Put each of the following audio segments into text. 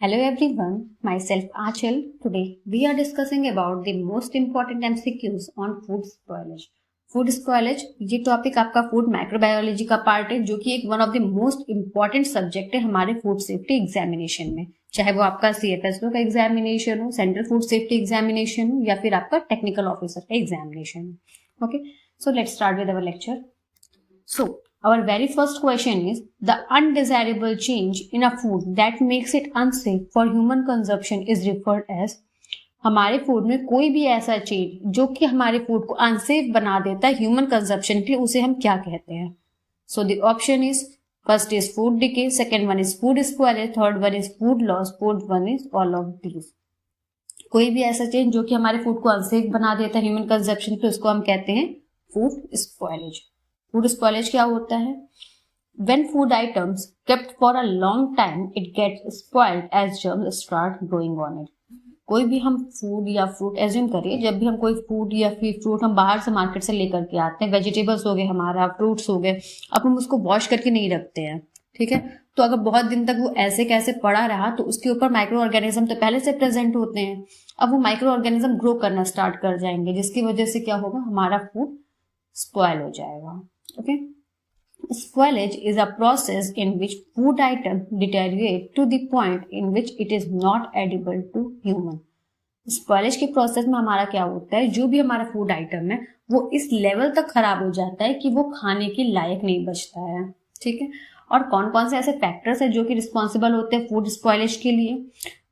Hello everyone, myself Achal. Today we are discussing about the most important MCQs on food spoilage. Food spoilage ये topic आपका food microbiology का part है जो कि एक one of the most important subject है हमारे food safety examination में, चाहे वो आपका CFSO का एग्जामिनेशन हो, सेंट्रल फूड सेफ्टी एग्जामिनेशन हो या फिर आपका टेक्निकल ऑफिसर का एग्जामिनेशन हो. Okay, so let's start with our lecture. So, our very first question is the undesirable change in a food that makes it unsafe for human consumption is referred as. हमारे food में कोई भी ऐसा change जो कि हमारे food को unsafe बना देता है ह्यूमन कंजप्शन के लिए, उसे हम क्या कहते हैं? So the option is first is food decay, second one is food spoilage, third one is food loss, fourth one is all of these. कोई भी ऐसा चेंज जो कि हमारे फूड को अनसेफ बना देता है ह्यूमन कंजप्शन के लिए, उसको हम कहते हैं फूड स्पॉइलेज. फूड स्पॉइलेज क्या होता है? When food items kept for a long time, it gets spoiled as germs start growing on it. कोई भी हम फूड या फ्रूट एज्यूम करिए, जब भी हम कोई फूड या फिर फ्रूट हम बाहर से मार्केट से लेकर के आते हैं, वेजिटेबल्स हो गए हमारा, फ्रूट्स हो गए, अब हम उसको वॉश करके नहीं रखते हैं, ठीक है? तो अगर बहुत दिन तक वो ऐसे कैसे पड़ा रहा तो उसके ऊपर माइक्रो ऑर्गेनिज्म तो पहले से प्रेजेंट होते हैं. अब वो माइक्रो ऑर्गेनिज्म ग्रो करना स्टार्ट कर जाएंगे, जिसकी वजह से क्या होगा, हमारा फूड स्पॉइल हो जाएगा. Okay, spoilage is a process in which food items deteriorate to the point in which it is not edible to human. Spoilage के प्रोसेस में हमारा क्या होता है, जो भी हमारा फूड आइटम है वो इस लेवल तक खराब हो जाता है कि वो खाने के लायक नहीं बचता है, ठीक है? और कौन कौन से ऐसे फैक्टर्स है जो कि रिस्पॉन्सिबल होते हैं फूड स्पॉइलेज के लिए?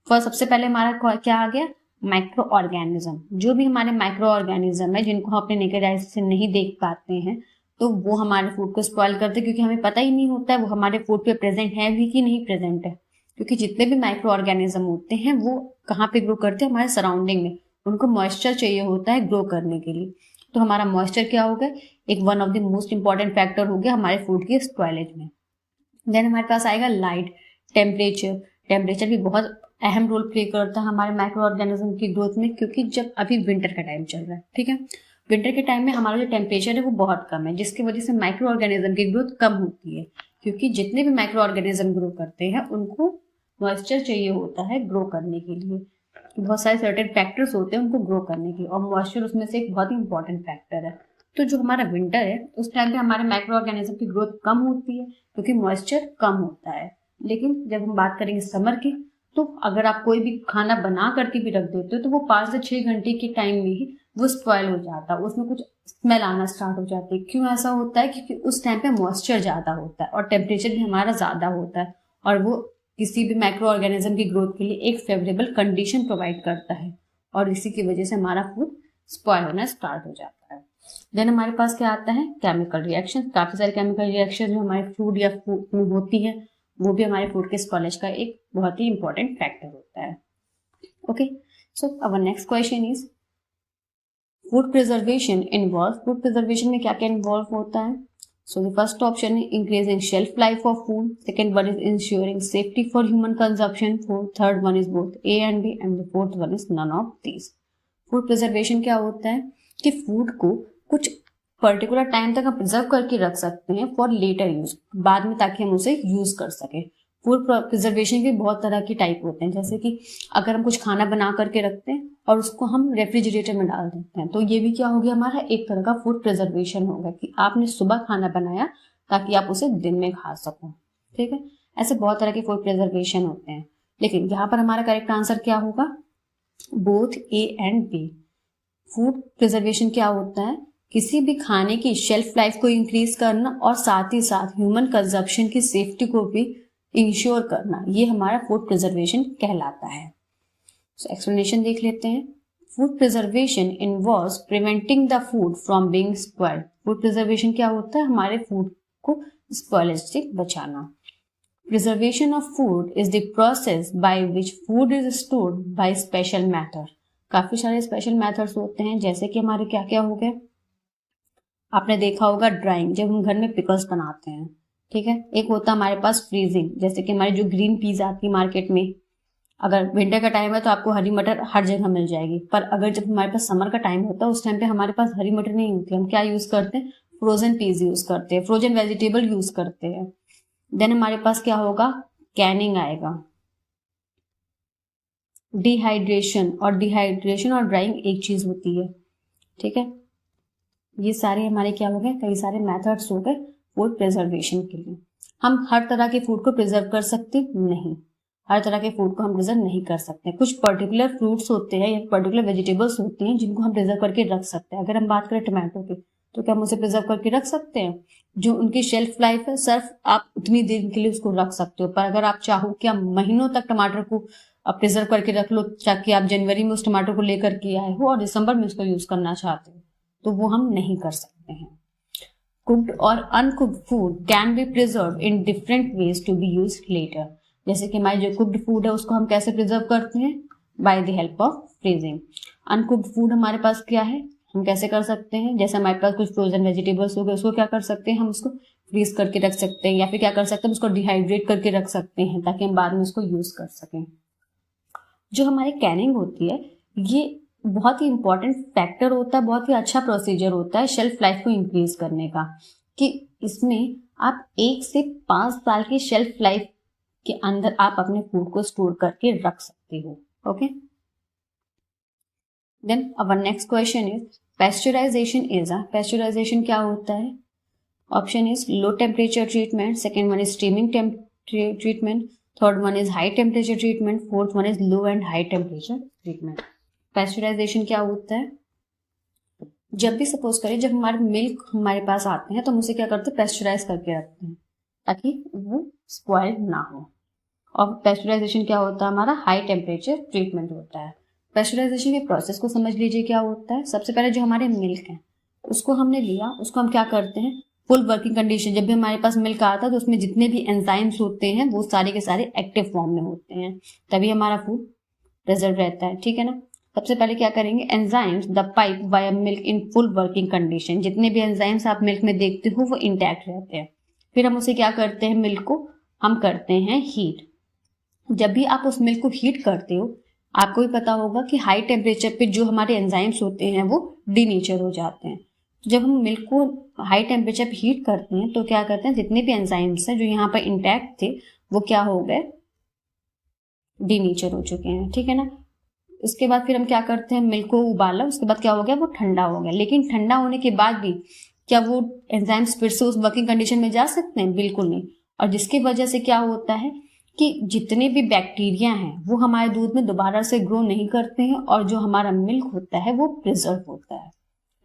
फर्स्ट सबसे पहले हमारा क्या आ गया, माइक्रो ऑर्गेनिज्म. जो भी हमारे माइक्रो ऑर्गेनिज्म है जिनको हम अपने नेकेड आईज से नहीं देख पाते हैं, तो वो हमारे फूड को स्पॉइल करते हैं, क्योंकि हमें पता ही नहीं होता है वो हमारे फूड पे प्रेजेंट है भी कि नहीं प्रेजेंट है. क्योंकि जितने भी माइक्रो ऑर्गेनिज्म होते हैं वो कहाँ पे ग्रो करते हैं, हमारे सराउंडिंग में. उनको मॉइस्चर चाहिए होता है ग्रो करने के लिए. तो हमारा मॉइस्चर क्या हो गया, एक one of the most important factor हो गया हमारे फूड के स्पॉइलेज में. देन हमारे पास आएगा लाइट, टेम्परेचर. टेम्परेचर भी बहुत अहम रोल प्ले करता है हमारे माइक्रो ऑर्गेनिज्म की ग्रोथ में, क्योंकि जब अभी विंटर का टाइम चल रहा है, ठीक है, विंटर के टाइम में हमारा जो टेम्परेचर है वो बहुत कम है, जिसकी वजह से माइक्रो ऑर्गेनिज्म की ग्रोथ कम होती है. क्योंकि जितने भी माइक्रो ऑर्गेनिज्म ग्रो करते हैं उनको मॉइस्चर चाहिए होता है ग्रो करने के लिए. बहुत सारे सर्टेन फैक्टर्स होते हैं उनको ग्रो करने के, और मॉइस्चर उसमें से एक बहुत ही इंपॉर्टेंट फैक्टर है. तो जो हमारा विंटर है उस टाइम पे हमारे माइक्रो ऑर्गेनिज्म की ग्रोथ कम होती है क्योंकि मॉइस्चर कम होता है. लेकिन जब हम बात करेंगे समर की, तो अगर आप कोई भी खाना बना करके भी रख देते हो तो वो 5 से 6 घंटे के टाइम में ही वो स्पॉइल हो जाता है, उसमें कुछ स्मेल आना स्टार्ट हो जाती है. क्यों ऐसा होता है? क्योंकि उस टाइम पे मॉइस्चर ज्यादा होता है और टेम्परेचर भी हमारा ज्यादा होता है, और वो किसी भी माइक्रो ऑर्गेनिज्म की ग्रोथ के लिए एक फेवरेबल कंडीशन प्रोवाइड करता है, और इसी की वजह से हमारा फूड स्पॉइल होना स्टार्ट हो जाता है. देन हमारे पास क्या आता है, केमिकल रिएक्शन. काफी सारे केमिकल रिएक्शन जो हमारे फूड या फूड में होती है वो भी हमारे फूड के स्पॉइलेज का एक बहुत ही इंपॉर्टेंट फैक्टर होता है. Okay, so our next question is food preservation involve. Food preservation में क्या क्या इन्वॉल्व होता है? सो द फर्स्ट ऑप्शन है increasing shelf life of food, second one is ensuring safety for human consumption, third one is both A and B, and the fourth one is none of these. Food preservation क्या होता है कि food को कुछ particular time तक हम preserve करके रख सकते हैं फॉर लेटर यूज, बाद में, ताकि हम उसे यूज कर सके. फूड प्रिजर्वेशन के बहुत तरह की टाइप होते हैं, जैसे कि अगर हम कुछ खाना बना करके रखते हैं और उसको हम रेफ्रिजरेटर में डाल देते हैं, तो ये भी क्या हो गया, हमारा एक तरह का फूड प्रिजर्वेशन होगा कि आपने सुबह खाना बनाया ताकि आप उसे दिन में खा सको, ठीक है? ऐसे बहुत तरह के फूड प्रिजर्वेशन होते हैं, लेकिन यहाँ पर हमारा करेक्ट आंसर क्या होगा, both A and B. Food preservation क्या होता है, किसी भी खाने की शेल्फ लाइफ को इंक्रीज करना और साथ ही साथ ह्यूमन कंजप्शन की सेफ्टी को भी इंश्योर करना, ये हमारा फूड प्रिजर्वेशन कहलाता है. सो एक्सप्लेनेशन देख लेते हैं. Food preservation involves preventing the food from being spoiled. Food preservation क्या होता है, हमारे फूड को स्पॉइलेज से बचाना. Preservation of food is the process by which food is stored by special method. काफी सारे स्पेशल मेथड्स होते हैं, जैसे कि हमारे क्या क्या हो गए, आपने देखा होगा ड्राइंग, जब हम घर में पिकल्स बनाते हैं, ठीक है. एक होता है हमारे पास फ्रीजिंग, जैसे कि हमारी जो ग्रीन पीज आती है मार्केट में, अगर विंटर का टाइम है तो आपको हरी मटर हर जगह मिल जाएगी, पर अगर जब हमारे पास समर का टाइम होता है उस टाइम पे हमारे पास हरी मटर नहीं होती, हम क्या यूज करते हैं, फ्रोजन पीज यूज करते हैं, फ्रोजन वेजिटेबल यूज करते हैं. देन हमारे पास क्या होगा, कैनिंग आएगा, डिहाइड्रेशन और ड्राइंग एक चीज होती है, ठीक है। ये सारे हमारे क्या हो गए, कई सारे मेथड्स हो गए फूड प्रिजर्वेशन के लिए। हम हर तरह के फूड को प्रिजर्व कर सकते नहीं, हर तरह के फूड को हम प्रिजर्व नहीं कर सकते। कुछ पर्टिकुलर फ्रूट्स होते हैं या पर्टिकुलर वेजिटेबल्स होते हैं जिनको हम प्रिजर्व करके रख सकते हैं। अगर हम बात करें टमाटो की, तो क्या हम उसे प्रिजर्व करके रख सकते हैं? जो उनकी शेल्फ लाइफ है सिर्फ आप उतनी देर के लिए उसको रख सकते हो, पर अगर आप चाहो कि आप महीनों तक टमाटर को प्रिजर्व करके रख लो, ताकि आप जनवरी में उस टमाटर को लेकर के आए हो और दिसंबर में उसको यूज करना चाहते हो, तो वो हम नहीं कर सकते हैं। कुक्ड और uncooked food can be preserve in different ways to be use later. जैसे कि हमारे जो कुक्ड फूड है उसको हम कैसे प्रिजर्व करते हैं? By the help of freezing. Uncooked food हमारे पास क्या है, हम कैसे कर सकते हैं? जैसे हमारे पास कुछ फ्रोजन वेजिटेबल्स हो गए, उसको क्या कर सकते हैं, हम उसको फ्रीज करके रख सकते हैं, या फिर क्या कर सकते हैं, उसको डिहाइड्रेट करके रख सकते हैं ताकि हम बाद में उसको यूज कर सकें। जो हमारी कैनिंग होती है ये बहुत ही इंपॉर्टेंट फैक्टर होता है, बहुत ही अच्छा प्रोसीजर होता है शेल्फ लाइफ को इंक्रीज करने का, कि इसमें आप 1 से 5 साल की शेल्फ लाइफ के अंदर आप अपने फूड को स्टोर करके रख सकते हो। Okay, then our next question is pasteurization pasteurization क्या होता है? Option is low temperature treatment, second one is steaming treatment, third one is high temperature treatment, fourth one is low and high temperature treatment. Pasteurization क्या होता है? जब भी suppose करें जब हमारे मिल्क हमारे पास आते हैं तो हम उसे क्या करते हैं, पेस्चराइज करके रखते हैं ताकि वो स्पॉइल ना हो। और पेस्चराइजेशन क्या होता है? हमारा हाई टेम्परेचर ट्रीटमेंट होता है। पेस्चराइजेशन के प्रोसेस को समझ लीजिए क्या होता है। सबसे पहले जो हमारे मिल्क है उसको हमने लिया, उसको हम क्या करते हैं, फुल वर्किंग कंडीशन, जब भी हमारे पास मिल्क आता है तो उसमें जितने भी एंजाइम्स होते हैं वो सारे के सारे एक्टिव फॉर्म में होते हैं, तभी हमारा फूड प्रिजर्व रहता है, ठीक है ना। सबसे पहले क्या करेंगे, enzymes the pipe via milk in full working condition, जितने भी एंजाइम्स आप मिल्क में देखते हो वो इंटैक्ट रहते हैं। फिर हम उसे क्या करते हैं, मिल्क को हम करते हैं हीट। जब भी आप उस मिल्क को हीट करते हो आपको भी पता होगा कि हाई टेम्परेचर पे जो हमारे एंजाइम्स होते हैं वो डीनेचर हो जाते हैं। जब हम मिल्क को हाई टेम्परेचर पे हीट करते हैं तो क्या करते हैं, जितने भी एंजाइम्स हैं जो यहाँ पर इंटैक्ट थे वो क्या हो गए, डीनेचर हो चुके हैं, ठीक है ना। इसके बाद फिर हम क्या करते हैं, मिल्क को उबाला, उसके बाद क्या हो गया, वो ठंडा हो गया। लेकिन ठंडा होने के बाद भी क्या वो एंजाइम्स फिर से उस वर्किंग कंडीशन में जा सकते हैं? बिल्कुल नहीं। और जिसकी वजह से क्या होता है कि जितने भी बैक्टीरिया हैं वो हमारे दूध में दोबारा से ग्रो नहीं करते हैं और जो हमारा मिल्क होता है वो प्रिजर्व होता है।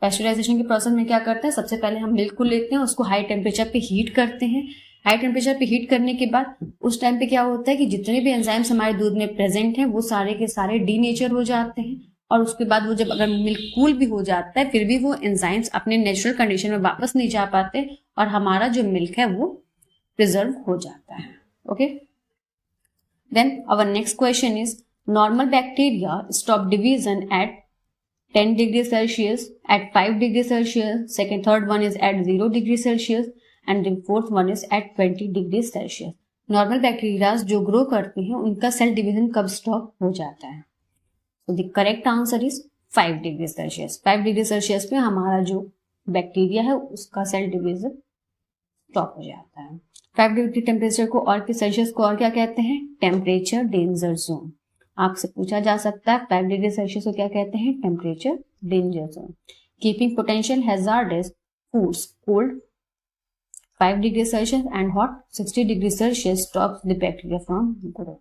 पेस्चराइजेशन के प्रोसेस में क्या करते हैं, सबसे पहले हम मिल्क को लेते हैं, उसको हाई टेम्परेचर पे हीट करते हैं। हाई टेम्परेचर पे हीट करने के बाद उस टाइम पे क्या होता है कि जितने भी एंजाइम्स हमारे दूध में प्रेजेंट हैं वो सारे के सारे डीनेचर हो जाते हैं। और उसके बाद वो जब अगर मिल्क कूल भी हो जाता है फिर भी वो एंजाइम्स अपने नेचुरल कंडीशन में वापस नहीं जा पाते और हमारा जो मिल्क है वो प्रिजर्व हो जाता है। Okay, then our next question is normal bacteria stop division at 10 degree Celsius, at 5 degree Celsius, third one is at 0 degree Celsius and the fourth one is at 20 degree Celsius. Normal bacterias जो grow करते हैं उनका cell division कब stop हो जाता है? तो the correct answer is 5 degree Celsius. 5 degree Celsius पे हमारा जो बैक्टीरिया है उसका सेल डिवीजन स्टॉप हो जाता है। 5 डिग्री टेम्परेचर को और सेल्सियस को और क्या कहते हैं, टेम्परेचर डेंजर जोन। आपसे पूछा जा सकता है 5 डिग्री सेल्सियस को क्या कहते हैं, temperature danger zone. Keeping potential hazards foods cold 5 degree Celsius and hot 60 degree Celsius stops the bacteria from grow.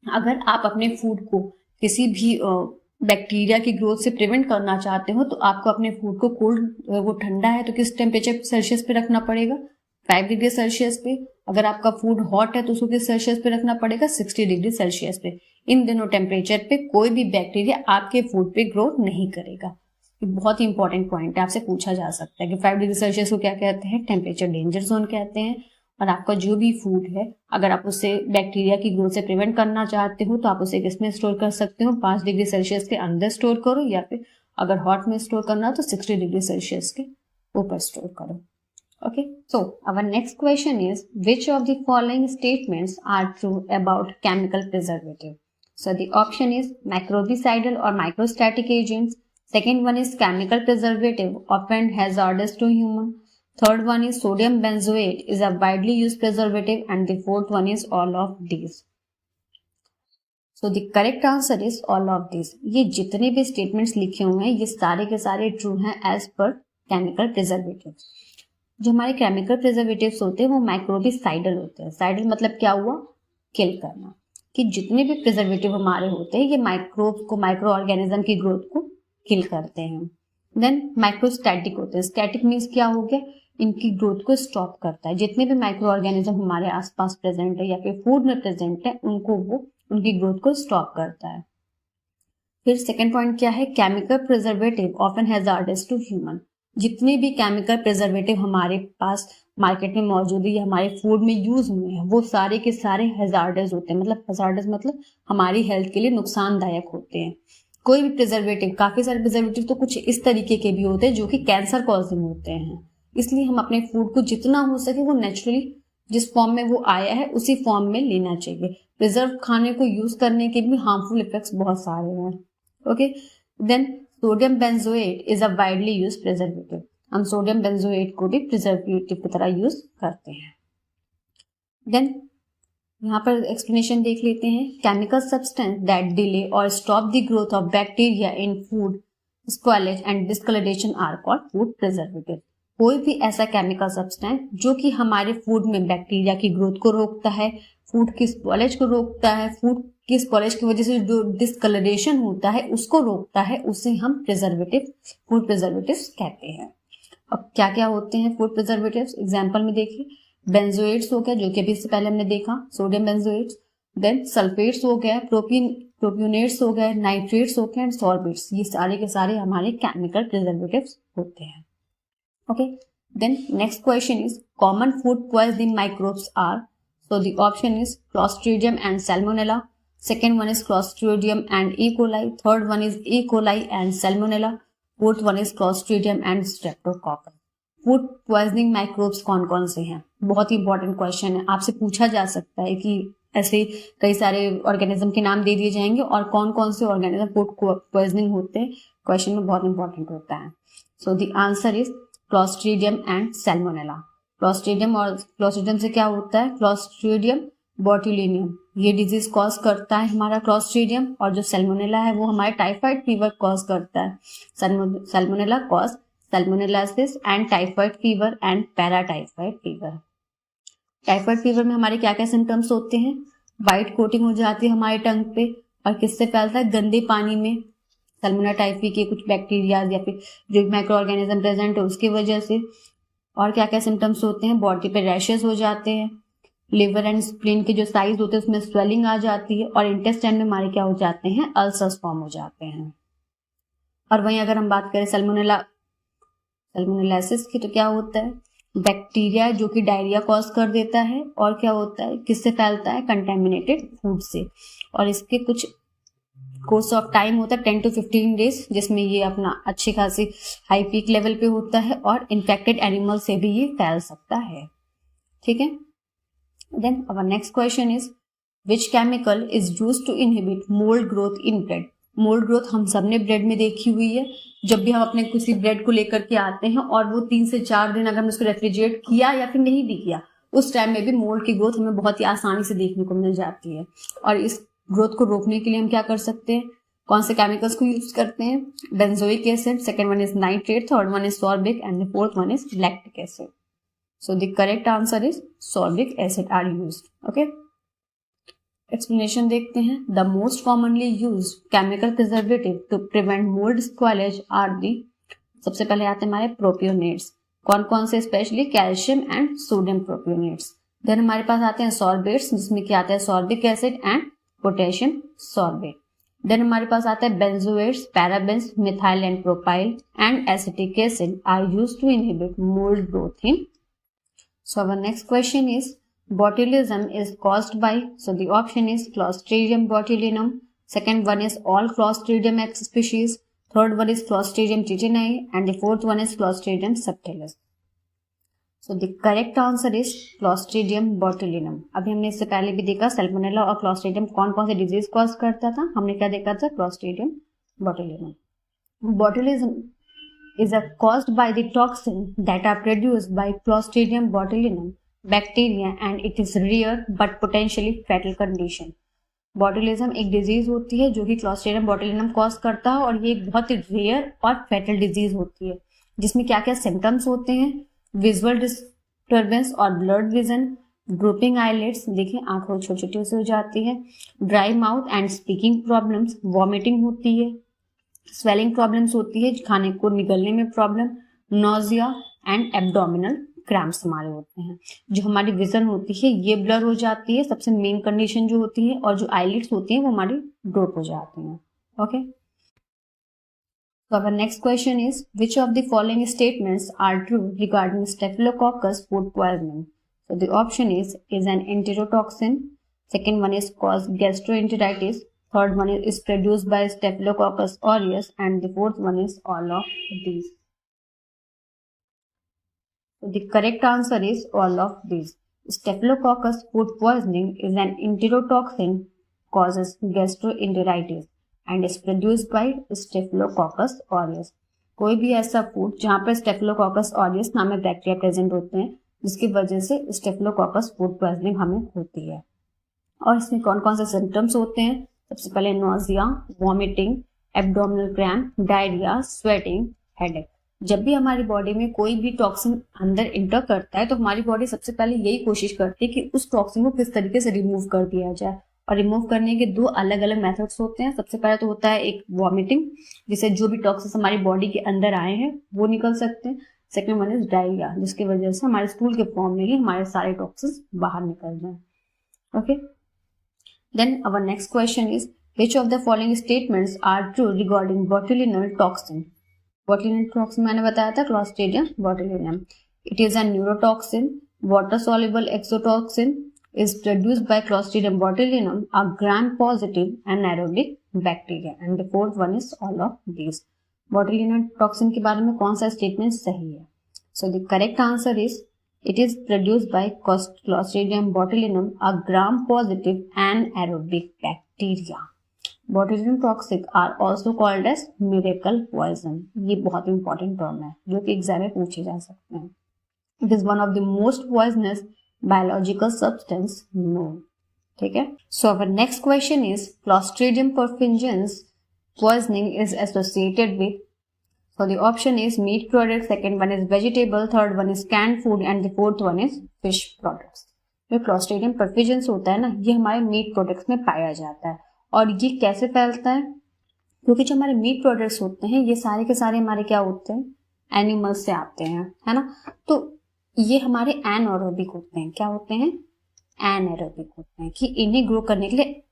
अगर आप अपने फूड को किसी भी बैक्टीरिया की ग्रोथ से प्रिवेंट करना चाहते हो तो आपको अपने फूड को कोल्ड, वो ठंडा है तो किस टेम्परेचर सेल्सियस पे रखना पड़ेगा, 5 डिग्री सेल्सियस पे। अगर आपका फूड हॉट है तो उसको किस सेल्सियस पे रखना पड़ेगा, 60 डिग्री सेल्सियस पे। इन दोनों टेम्परेचर पे कोई भी बैक्टीरिया आपके फूड पे ग्रोथ नहीं करेगा। ये बहुत ही इंपॉर्टेंट पॉइंट है, आपसे पूछा जा सकता है कि 5 डिग्री सेल्सियस को क्या कहते हैं, टेम्परेचर डेंजर जोन कहते हैं। और आपका जो भी फूड है अगर आप उससे बैक्टीरिया की ग्रोथ से प्रिवेंट करना चाहते हो तो आप उसे किसमें स्टोर कर सकते हो, 5 डिग्री सेल्सियस के अंदर स्टोर करो, या फिर अगर हॉट में स्टोर करना हो तो 60 डिग्री सेल्सियस के ऊपर स्टोर करो। Okay, so our next question is which of the following statements are true about chemical preservative? So the option is microbicidal or microstatic agents. Second one is chemical preservative often hazardous to human. Third one is sodium benzoate is a widely used preservative, and the fourth one is all of these. So the correct answer is all of this. ये जितने भी statements लिखे हुए हैं ये सारे के सारे ट्रू हैं एज पर केमिकल प्रिजर्वेटिव्स। जो हमारे केमिकल प्रिजर्वेटिव्स होते हैं वो माइक्रोबिसाइडल होते हैं। साइडल मतलब क्या हुआ, किल करना। कि जितने भी प्रिजर्वेटिव हमारे होते हैं ये माइक्रोब को, माइक्रो ऑर्गेनिज्म की ग्रोथ को किल करते हैं। देन माइक्रोस्टैटिक होते हैं। स्टैटिक मीन्स क्या हो गया, इनकी ग्रोथ को स्टॉप करता है। जितने भी माइक्रो ऑर्गेनिज्म हमारे आसपास प्रेजेंट है या फिर फूड में प्रेजेंट है उनको वो उनकी ग्रोथ को स्टॉप करता है। फिर सेकेंड पॉइंट क्या है, chemical preservative often hazardous to human. जितने भी केमिकल प्रिजर्वेटिव हमारे पास मार्केट में मौजूद है या हमारे फूड में यूज हुए हैं वो सारे के सारे हैजार्डस होते हैं। मतलब हैजार्डस मतलब हमारी हेल्थ के लिए नुकसानदायक होते हैं। कोई भी प्रिजर्वेटिव, काफी सारे प्रिजर्वेटिव तो कुछ इस तरीके के भी होते हैं जो कि कैंसर कॉजिंग होते हैं। इसलिए हम अपने फूड को जितना हो सके वो नेचुरली जिस फॉर्म में वो आया है उसी फॉर्म में लेना चाहिए। प्रिजर्व खाने को यूज करने के भी हार्मफुल इफेक्ट्स बहुत सारे हैं। Okay, then sodium benzoate is a widely use preservative. हम सोडियम बेंजोएट को भी प्रिजर्वेटिव की तरह यूज करते हैं। देन यहाँ पर एक्सप्लेनेशन देख लेते हैं। केमिकल सब्सटेंस दैट डिले और stop the growth of bacteria in food spoilage and discoloration are called food preservative. कोई भी ऐसा केमिकल सब्सटेंस जो कि हमारे फूड में बैक्टीरिया की ग्रोथ को रोकता है, फूड की स्पॉलेज को रोकता है, फूड की स्पॉलेज की वजह से जो डिस्कलरेशन होता है उसको रोकता है, उसे हम प्रिजर्वेटिव, फूड प्रिजर्वेटिव्स कहते हैं। अब क्या क्या होते हैं फूड प्रिजर्वेटिव्स, एग्जाम्पल में देखिए। बेंजोएट्स हो गया जो कि अभी इससे पहले हमने देखा, सोडियम बेंजोएट्स। देन सल्फेट्स हो गया, प्रोप्यूनेट्स हो गए, नाइट्रेट्स हो गए एंड सॉर्बेट्स। ये सारे के सारे हमारे केमिकल प्रिजर्वेटिव्स होते हैं। Okay, then next question is common food poisoning microbes are, so the option is Clostridium and Salmonella. Second one is Clostridium and E. coli. Third one is E. coli and Salmonella. Fourth one is Clostridium and Streptococcus. Food poisoning microbes कौन कौन से हैं, बहुत ही important question है। आपसे पूछा जा सकता है कि ऐसे कई सारे ऑर्गेनिज्म के नाम दे दिए जाएंगे और कौन कौन से ऑर्गेनिज्म फूड पॉइजनिंग होते हैं, क्वेश्चन में बहुत इंपॉर्टेंट होता है। So the answer is Clostridium and Salmonella. Clostridium और क्लॉस्ट्रीडियम से क्या होता है, क्लॉस्ट्रीडियम बोट्यूलिनियम, ये डिजीज कॉज करता है हमारा क्लॉस्ट्रीडियम, और जो सैल्मोनेला है वो हमारे टाइफाइड फीवर कॉज करता है। Salmonella cause salmonellosis and typhoid fever and paratyphoid fever. Typhoid fever में हमारे क्या क्या सिम्टम्स होते हैं, वाइट कोटिंग हो जाती है हमारे टंग पे, और किससे फैलता है, गंदे पानी में, सैल्मोनेला टाइफी के कुछ बैक्टीरिया या फिर जो माइक्रो ऑर्गेनिज्म प्रेजेंट है उसकी वजह से। और क्या क्या सिम्टम्स होते हैं, बॉडी पे रैशेस हो जाते हैं, लिवर एंड स्प्लीन के जो साइज होते हैं उसमें स्वेलिंग आ जाती है, और इंटेस्टाइन में हमारे क्या हो जाते हैं, अल्सर्स फॉर्म हो जाते हैं। और वहीं अगर हम बात करें सैल्मोनेलासिस की, तो क्या होता है, बैक्टीरिया जो कि डायरिया कॉज कर देता है, और क्या होता है, किससे फैलता है, कंटेमिनेटेड फूड से, और इसके कुछ कोर्स ऑफ टाइम होता है 10 to 15 डेज, जिसमें ये अपना अच्छी खासी हाई पीक लेवल पे होता है, और इन्फेक्टेड एनिमल से भी ये फैल सकता है। ठीक है, then our next question is which chemical is used to inhibit mould growth in bread. Mould growth हम सबने ब्रेड में देखी हुई है। जब भी हम अपने किसी ब्रेड को लेकर के आते हैं और वो 3 से 4 दिन अगर हमने उसको रेफ्रिजरेट किया या फिर नहीं भी किया, उस टाइम में भी मोल्ड की ग्रोथ हमें बहुत ही आसानी से देखने को मिल जाती है। और इस ग्रोथ को रोकने के लिए हम क्या कर सकते हैं, कौन से केमिकल्स को यूज करते हैं, benzoic acid, second one is nitrate, third one is sorbic and the fourth one is lactic acid. So the correct answer is sorbic acid are used. Okay, explanation देखते हैं। The most commonly used chemical preservative to prevent mould spoilage are the, सबसे पहले आते हैं हमारे propionates. कौन कौन से, specially calcium and sodium propionates. Then हमारे पास आते हैं सॉर्बेट्स, जिसमें क्या आता है, sorbic acid and potassium sorbate. Then हमारे पास आता है benzoates, parabens, methyl and propyl and acetic acid are used to inhibit mould growth in. So our next question is botulism is caused by, so the option is Clostridium botulinum, second one is all Clostridium X species, third one is Clostridium tetani and the fourth one is Clostridium subtilis. So the correct answer is Clostridium botulinum. अभी हमने इससे पहले भी देखा Salmonella और Clostridium कौन कौन से डिजीज कॉज करता था, हमने क्या देखा था, Clostridium botulinum. Botulism is caused by the toxin that are produced by Clostridium botulinum bacteria and it is rare but potentially fatal condition. Botulism एक डिजीज होती है जो कि क्लॉस्ट्रिडियम बॉटुलिनम कॉज करता है, और ये एक बहुत ही रेयर और फैटल डिजीज होती है, जिसमें क्या क्या सिम्टम्स होते हैं, विजुअल डिस्टर्बेंस और ब्लड विजन, ड्रूपिंग आईलिड्स, देखिए आंखों छोटी छोटी से हो जाती है, dry mouth and speaking problems, vomiting होती है, स्वेलिंग प्रॉब्लम्स होती है, खाने को निगलने में problem, nausea and abdominal cramps हमारे होते हैं। जो हमारी विजन होती है ये ब्लर हो जाती है, सबसे मेन कंडीशन जो होती है, और जो आईलिड्स होती है वो हमारी ड्रॉप हो जाती हैं। Okay, so our next question is, which of the following statements are true regarding staphylococcus food poisoning? So the option is an enterotoxin, second one is cause gastroenteritis, third one is produced by staphylococcus aureus, and the fourth one is all of these. So the correct answer is all of these. Staphylococcus food poisoning is an enterotoxin, causes gastroenteritis and is produced by Staphylococcus aureus. कोई भी ऐसा food जहाँ पर Staphylococcus aureus नामक bacteria present होते हैं, जिसकी वजह से Staphylococcus food poisoning हमें होती है। और इसमें कौन कौन से सिम्टम्स होते हैं? सबसे पहले nausea, vomiting, abdominal cramp, diarrhoea, sweating, headache. जब भी हमारी बॉडी में कोई भी टॉक्सिन अंदर इंटर करता है तो हमारी बॉडी सबसे पहले यही कोशिश करती है कि उस टॉक्सिन को किस तरीके से रिमूव कर दिया जाए, और रिमूव करने के दो अलग अलग मेथड्स होते हैं। सबसे पहले तो होता है एक वॉमिटिंग, जिससे जो भी टॉक्सिन हमारी बॉडी के अंदर आए हैं वो निकल सकते हैं। सेकेंड वन इज डायरिया, जिसकी वजह से हमारे स्टूल के फॉर्म में ही हमारे सारे टॉक्सिन बाहर निकल जाए। Okay, then our next question is, which of the following statements are true regarding botulinum toxin? Botulinum toxin मैंने बताया था Clostridium botulinum. It is a neurotoxin, water-soluble exotoxin, is produced by Clostridium botulinum, a gram-positive anaerobic bacteria, and the fourth one is all of these. Botulinum toxin के बारे में कौन सा statement सही है? So the correct answer is, it is produced by Clostridium botulinum, a gram-positive anaerobic bacteria. Botulinum toxic are also called as miracle poison. ये बहुत important term है जो कि एग्जाम में पूछे जा सकते हैं। It is one of the most poisonous biological substance known. ठीक है, so our next question is, Clostridium perfringens poisoning is associated with, so the option is meat products, second one is vegetable, third one is canned food, and the fourth one is fish products. जो Clostridium perfringens होता है ना, ये हमारे meet products में पाया जाता है। और ये कैसे फैलता है? क्योंकि जो हमारे मीट प्रोडक्ट्स होते हैं ये सारे के सारे हमारे क्या होते हैं? एनिमल्स से आते हैं, है ना। तो ये हमारे एनएरोबिक होते हैं। क्या होते हैं? एनएरोबिक होते हैं, कि इन्हें ग्रो करने के लिए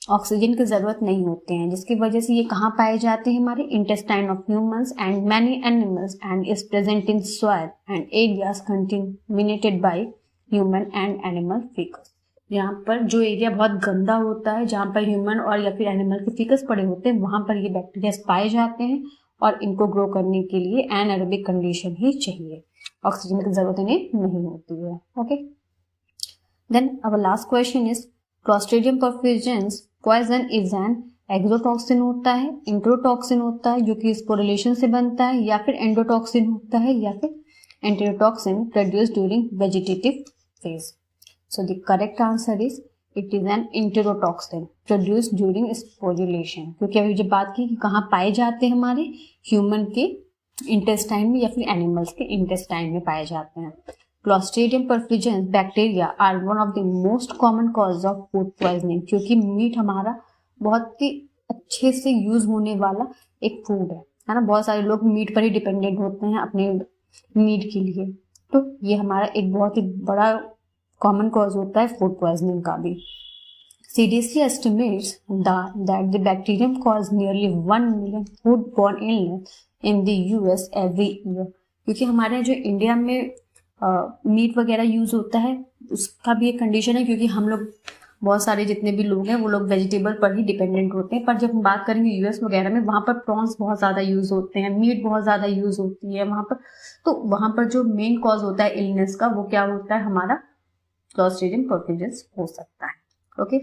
ऑक्सीजन की जरूरत नहीं होते हैं, जिसकी वजह से ये कहाँ पाए जाते हैं? हमारे intestine of humans and many animals, and is present in soil and areas contaminated by human and animal faeces. यहाँ पर जो एरिया बहुत गंदा होता है, जहाँ पर ह्यूमन और या फिर एनिमल के फीकस पड़े होते हैं, वहां पर ये बैक्टीरिया पाए जाते हैं, और इनको ग्रो करने के लिए एनएरोबिक कंडीशन ही चाहिए, ऑक्सीजन की जरूरत इन्हें नहीं होती है। Okay, then our last question is, Clostridium perfringens poison is an exotoxin होता है, इंट्रोटॉक्सिन होता है जो कि स्पोरिलेशन से बनता है, या फिर एंडोटॉक्सिन होता है, या फिर enterotoxin produced during vegetative phase. So the correct answer is, it is an enterotoxin produced during sporulation. क्योंकि अभी जब बात की कि कहाँ पाए जाते हैं, हमारे ह्यूमन के इंटेस्टाइन में या फिर एनिमल्स के इंटेस्टाइन में पाए जाते हैं। Clostridium perfringens bacteria are one of the most common cause of food poisoning, क्योंकि मीट हमारा बहुत ही अच्छे से यूज होने वाला एक फूड है ना। बहुत सारे लोग मीट पर ही डिपेंडेंट होते हैं अपने नीड के लिए, तो ये हमारा एक बहुत ही बड़ा कॉमन कॉज होता है फूड पॉइजनिंग का भी। CDC estimates that the bacterium cause nearly 1 million foodborne illness in the US every year. क्योंकि हमारे जो इंडिया में मीट वगैरह यूज होता है उसका भी एक कंडीशन है, क्योंकि हम लोग बहुत सारे जितने भी लोग हैं वो लोग वेजिटेबल पर ही डिपेंडेंट होते हैं। पर जब हम बात करेंगे यूएस वगैरह में, वहाँ पर प्रॉन्स बहुत ज़्यादा यूज होते हैं, मीट बहुत ज़्यादा यूज होती है वहाँ पर, तो वहाँ पर जो मेन कॉज होता है इलनेस का वो क्या होता है? हमारा क्लॉस्ट्रिडियम परफिजेंस हो सकता है। ओके,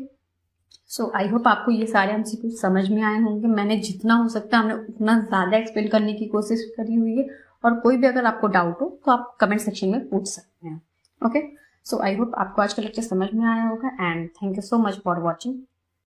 सो आई होप आपको ये सारे एमसीक्यू समझ में आए होंगे। मैंने जितना हो सकता है हमने उतना ज़्यादा एक्सप्लेन करने की कोशिश करी हुई है, और कोई भी अगर आपको डाउट हो तो आप कमेंट सेक्शन में पूछ सकते हैं। ओके, सो आई होप आपको आज का लेक्चर समझ में आया होगा, and thank you so much for watching.